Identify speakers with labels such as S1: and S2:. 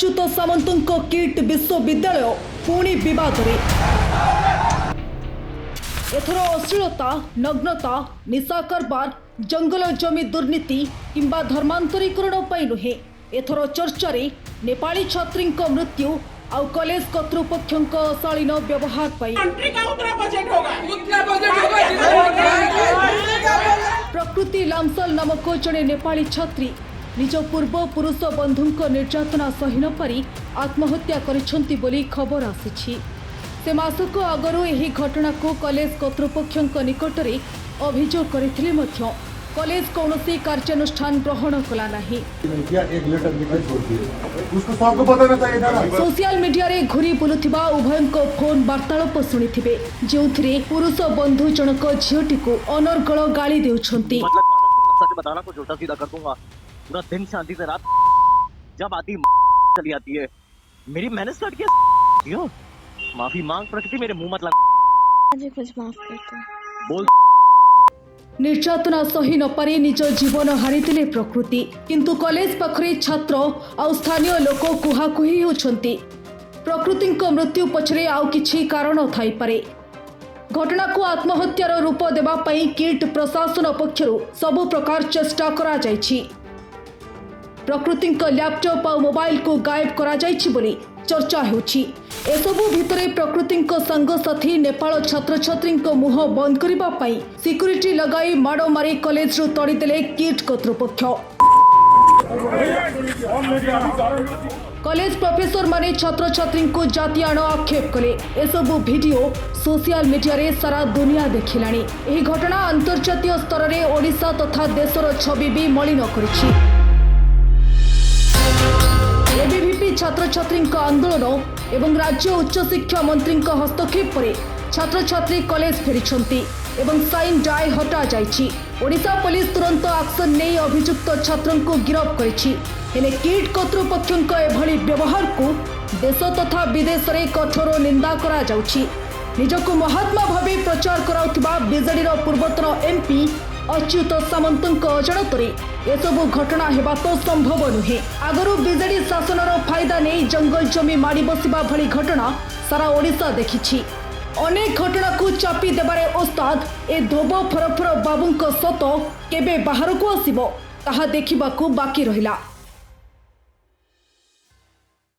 S1: Achyut सामंतଙ୍କ kit विश्वविद्यालय पुणी विवाद रे एथर अश्लीलता नग्नता निशा कारबार जंगल जमी दुर्नीति किंबा धर्मांतरीकरण पर नुहे एथर चर्चा रे नेपाली छात्री मृत्यु आउ कॉलेज कर्तृपक्ष अशालीन व्यवहार प्रकृति लामसल नामक जड़े नेपाली छात्री निज पूर्व पुरुष बंधुଙ୍କ निर्यातना सही न पारी आत्महत्या करिसेंती बोली खबर आसी से मासक आगरू यही घटना को कॉलेज कर्तृपक्ष निकट में अभियोग करथिले मध्य कॉलेज कौनसी कार्यानुष्ठान ग्रहण कला नहीं। सोशल मीडिया रे घुरी बुलुथिबा उभयଙ୍କ फोन वार्तालाप शुणिथिबे जेउथिरे पुरुष बंधु जनक झियोटी को अनर्गल गाली देउछंती।
S2: सच बताना को झूठा सीधा कर दूंगा पूरा दिन शांति से रात जब आती चली आती है मेरी मैंने स्टार्ट किया माफी मांग प्रकृति मेरे मुंह मत लगा
S3: मुझे कुछ माफ कर दो
S2: बोल
S1: निर्यातना सही न पारी निज जीवन हारिथिले प्रकृति किंतु कॉलेज पाखरे छात्र आउ स्थानीय लोक कुहाकुही होछंती प्रकृतिଙ୍କ मृत्यु पछरे आउ किछि कारण थाई पारे घटना को आत्महत्यार रूप देबा पई किट प्रशासन पक्षरु सबु प्रकार चेष्टा करा जायछि प्रकृतिଙ୍କ लैपटॉप और मोबाइल को गायब करा जायछि बोली चर्चा होछि एसबु भितरे प्रकृतिଙ୍କ संगसाथी नेपाल छात्र छात्री मुह बंद करबा पई सिक्यूरिटी लगाई माड़ मारी कॉलेज रु तड़ी देले किट कर्तृपक्ष कॉलेज प्रोफेसर माने छात्र छात्री को जातियाण आक्षेप कले एसबु वीडियो सोशल मीडिया रे सारा दुनिया देखिलानी एही घटना अंतर्जातीय स्तर रे ओडिशा तथा देशर छवि भी मलिन करिछि एबीवीपी छात्र छात्री आंदोलन एवं राज्य उच्च शिक्षा मंत्री हस्तक्षेप पर छात्र छात्री कॉलेज फेरी एवं साइन डाय हटा जाइछि ओडिशा पुलिस तुरंत एक्शन नहीं अभियुक्त छात्र को गिरफ्त करिछि हेले किट कर्तृपक्ष एभली व्यवहार को देश तथा विदेश में कठोर निंदा करा जाउछि निजको महात्मा भावे प्रचार कराउथिबा बीजेडी पूर्वतन एमपी अच्युत सामंतଙ୍କ अजाणତରେ एसबु घटना हेबा तो संभव नुहे आगरू बीजेडी शासनर फायदा नहीं जंगल जमी माड़ी बसिबा भली घटना सारा ओडिशा देखिछि अनेक घटना को चापी देबारे ओस्ताद ए धोब फरफर बाबूଙ୍କ सत केबे बाहर को आसीबो ताहा देखिबाकू बाकी रहिला।